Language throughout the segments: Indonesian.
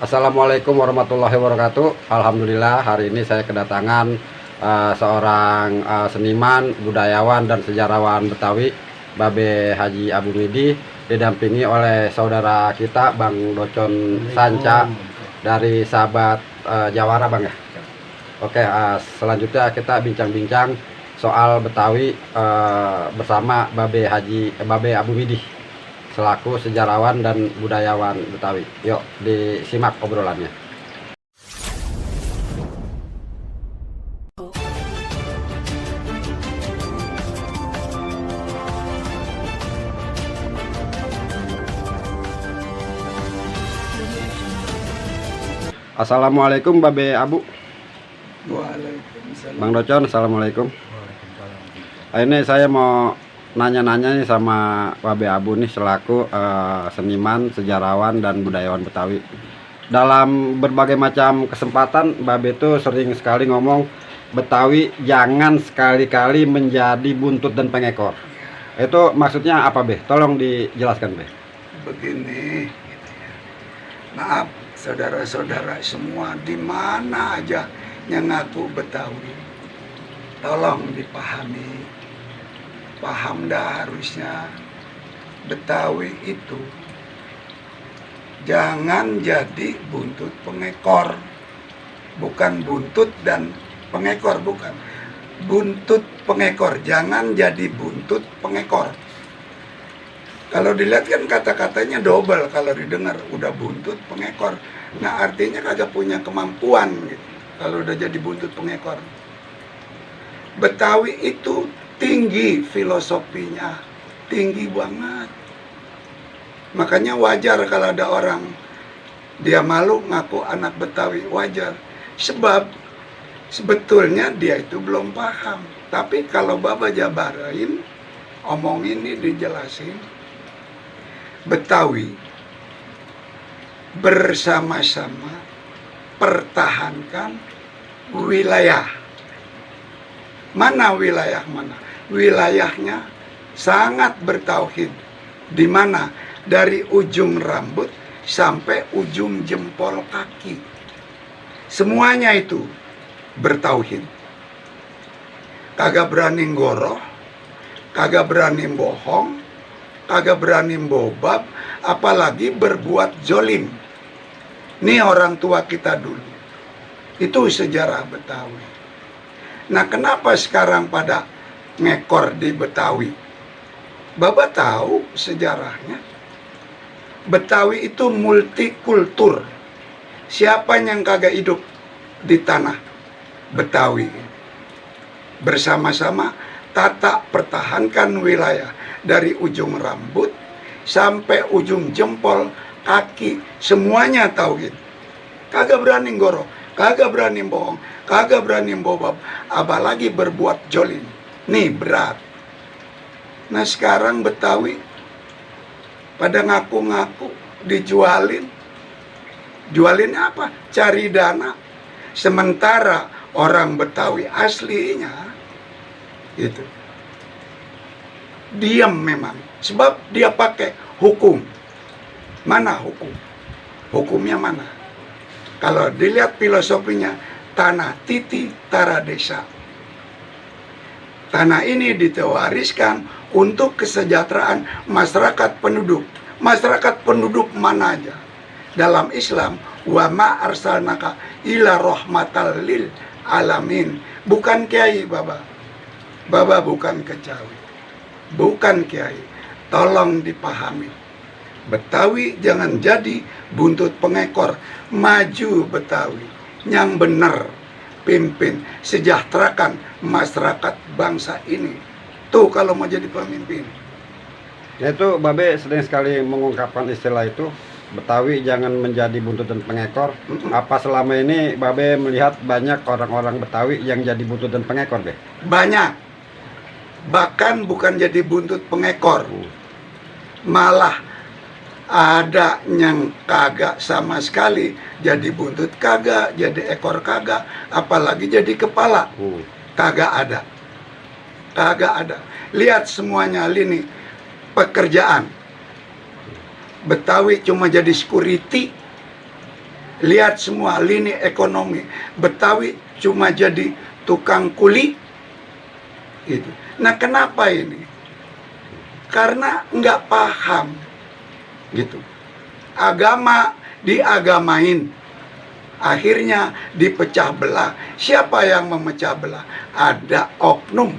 Assalamualaikum warahmatullahi wabarakatuh. Alhamdulillah hari ini saya kedatangan seorang seniman, budayawan dan sejarawan Betawi, Babe Haji Abu Midi, didampingi oleh saudara kita Bang Docon Sanca dari sahabat Jawara, Bang ya. Oke, selanjutnya kita bincang-bincang soal Betawi bersama Babe Abu Midi selaku sejarawan dan budayawan Betawi. Yuk disimak obrolannya. Assalamualaikum Babe Abu. Waalaikumsalam. Bang Docon, assalamualaikum. Ini saya mau nanya-nanya nih sama Babe Abu nih selaku seniman, sejarawan dan budayawan Betawi. Dalam berbagai macam kesempatan Babe itu sering sekali ngomong Betawi jangan sekali-kali menjadi buntut dan pengekor. Itu maksudnya apa, Be? Tolong dijelaskan, Be. Begini, maaf saudara-saudara semua di mana aja yang ngaku Betawi, tolong dipahami. Paham dah harusnya Betawi itu jangan jadi buntut pengekor. Bukan buntut dan pengekor, bukan. Buntut pengekor, jangan jadi buntut pengekor. Kalau dilihat kan kata-katanya double kalau didengar, udah buntut pengekor. Nah artinya kagak punya kemampuan gitu, kalau udah jadi buntut pengekor. Betawi itu tinggi filosofinya, tinggi banget. Makanya wajar kalau ada orang dia malu ngaku anak Betawi, wajar. Sebab sebetulnya dia itu belum paham. Tapi kalau Baba jabarin, omongin ini dijelasin, Betawi bersama-sama pertahankan wilayah. Mana wilayah mana? Wilayahnya sangat bertauhid. Di mana? Dari ujung rambut sampai ujung jempol kaki. Semuanya itu bertauhid. Kagak berani ngoroh, kagak berani bohong, kagak berani bobab, apalagi berbuat zolim. Ini orang tua kita dulu. Itu sejarah Betawi. Nah kenapa sekarang pada ngekor di Betawi? Baba tahu sejarahnya. Betawi itu multikultur. Siapa yang kagak hidup di tanah Betawi? Bersama-sama tata pertahankan wilayah dari ujung rambut sampai ujung jempol kaki, semuanya tauhid. Kagak berani ngoroh, kagak berani bohong, kagak berani bobab, apalagi berbuat jolim. Nih berat. Nah sekarang Betawi pada ngaku-ngaku dijualin. Jualin apa? Cari dana. Sementara orang Betawi aslinya itu diam memang. Sebab dia pakai hukum. Mana hukum? Hukumnya mana? Kalau dilihat filosofinya, tanah titi tara desa. Tanah ini ditewariskan untuk kesejahteraan masyarakat penduduk. Masyarakat penduduk mana aja? Dalam Islam, wa ma arsalnaka ila rahmatal lil alamin. Bukan kiai, Baba. Baba bukan kecawi. Bukan kiai. Tolong dipahami. Betawi jangan jadi buntut pengekor. Maju Betawi. Yang benar. Pimpin, sejahterakan masyarakat bangsa ini. Tuh kalau mau jadi pemimpin. Itu Babe sering sekali mengungkapkan istilah itu, Betawi jangan menjadi buntut dan pengekor. Apa selama ini Babe melihat banyak orang-orang Betawi yang jadi buntut dan pengekor, Be? Banyak. Bahkan bukan jadi buntut pengekor. Malah ada yang kagak sama sekali, jadi buntut kagak, jadi ekor kagak, apalagi jadi kepala. Kagak ada. Kagak ada. Lihat semuanya lini pekerjaan. Betawi cuma jadi security, lihat semua lini ekonomi. Betawi cuma jadi tukang kuli gitu. Nah, kenapa ini? Karena nggak paham gitu. Agama diagamain, akhirnya dipecah belah. Siapa yang memecah belah? Ada oknum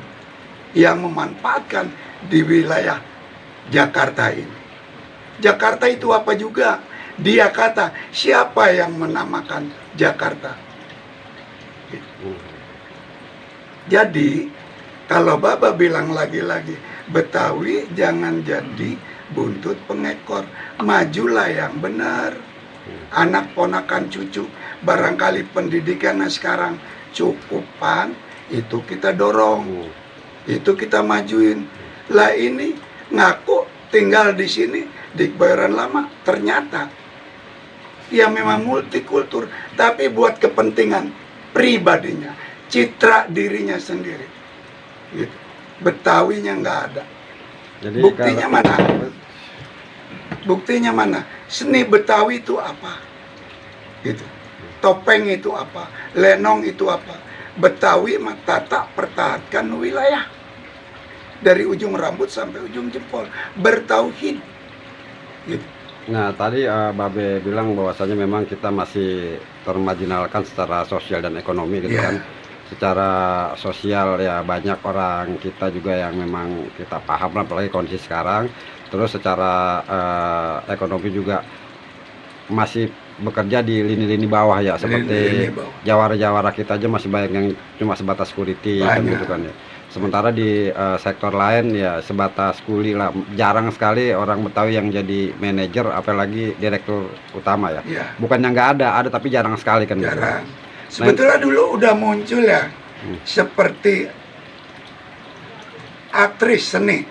yang memanfaatkan di wilayah Jakarta ini. Jakarta itu apa juga? Dia kata, siapa yang menamakan Jakarta? Jadi, kalau Baba bilang lagi-lagi, Betawi jangan jadi buntut pengekor. Majulah yang benar. Anak ponakan cucu, barangkali pendidikannya sekarang cukupan, itu kita dorong. Itu kita majuin. Lah ini ngaku tinggal di sini di Kebayoran Lama, ternyata ya memang multikultur, tapi buat kepentingan pribadinya, citra dirinya sendiri. Gitu. Betawinya nggak ada. Jadi Buktinya mana? Buktinya mana? Seni Betawi itu apa? Gitu. Topeng itu apa? Lenong itu apa? Betawi mah tata pertahankan wilayah. Dari ujung rambut sampai ujung jempol. Bertauhid. Gitu. Nah, tadi Babe bilang bahwasanya memang kita masih termarginalkan secara sosial dan ekonomi gitu Iya. kan. Secara sosial ya banyak orang kita juga yang memang kita paham lah, apalagi kondisi sekarang. Terus secara ekonomi juga masih bekerja di lini-lini bawah ya, seperti Lini-lini bawah. jawara-jawara kita aja masih banyak yang cuma sebatas security kan Banyak. gitu kan ya. Sementara di sektor lain ya sebatas kuli lah. Jarang sekali orang Betawi yang jadi manajer, apalagi direktur utama ya. Iya. Bukan yang nggak ada tapi jarang sekali kan gitu. Jarang. Sebetulnya dulu udah muncul ya, seperti aktris seni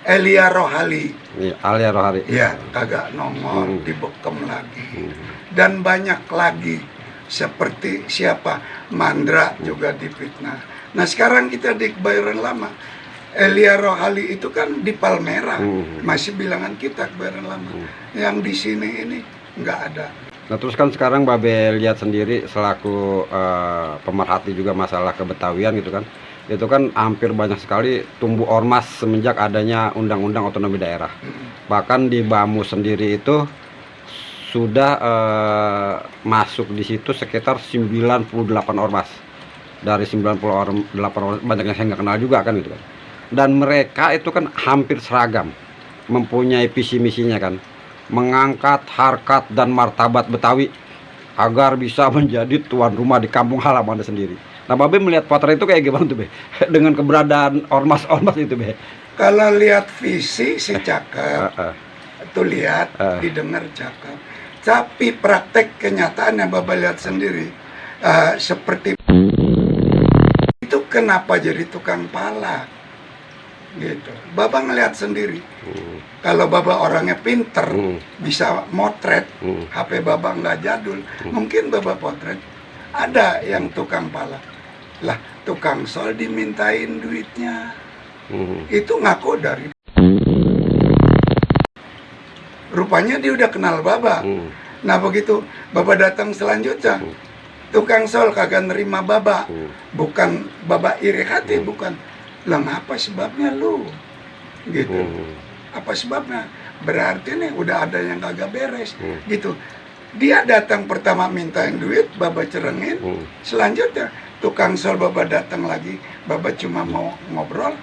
Elia Rohali. Iya, Alia Rohari. Ya, kagak nongol, dibekem lagi. Dan banyak lagi seperti siapa? Mandra juga difitnah. Nah, sekarang kita di Kebayoran Lama. Elia Rohali itu kan di Palmerah. Masih bilangan kita Kebayoran Lama. Yang di sini ini nggak ada. Nah, terus kan sekarang Babe lihat sendiri selaku pemerhati juga masalah kebetawian gitu kan. Itu kan hampir banyak sekali tumbuh ormas semenjak adanya Undang-Undang Otonomi Daerah. Bahkan di Bamu sendiri itu sudah masuk di situ sekitar 98 ormas. Dari 98 ormas banyak yang saya nggak kenal juga kan gitu kan. Dan mereka itu kan hampir seragam, mempunyai visi misinya kan, mengangkat harkat dan martabat Betawi agar bisa menjadi tuan rumah di kampung halaman sendiri. Nah, Babe melihat potret itu kayak gimana tuh, Be? Dengan keberadaan ormas-ormas itu, Be? Kalau lihat visi sih cakep, tuh lihat, didengar cakep. Tapi praktek kenyataannya Bapak lihat sendiri, seperti itu kenapa jadi tukang pala, gitu. Bapak ngelihat sendiri. Kalau Bapak orangnya pinter, bisa motret, HP Bapak nggak jadul, mungkin Bapak potret. Ada yang tukang pala. Lah, tukang sol dimintain duitnya. Itu ngaku dari. Rupanya dia udah kenal Baba. Nah, begitu Baba datang selanjutnya, tukang sol kagak nerima Baba. Bukan Baba iri hati, bukan. Lah, apa sebabnya lu? Gitu. Apa sebabnya? Berarti nih udah ada yang kagak beres. Gitu. Dia datang pertama mintain duit, Baba cerengin. Selanjutnya tukang sol Baba datang lagi, Baba cuma mau ngobrol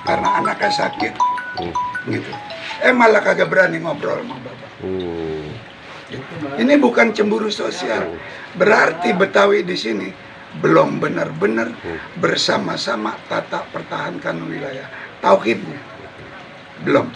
karena anaknya sakit, gitu. Malah kagak berani ngobrol sama Baba. Ini bukan cemburu sosial, berarti Betawi di sini belum benar-benar bersama-sama tata pertahankan wilayah tauhidnya, belum.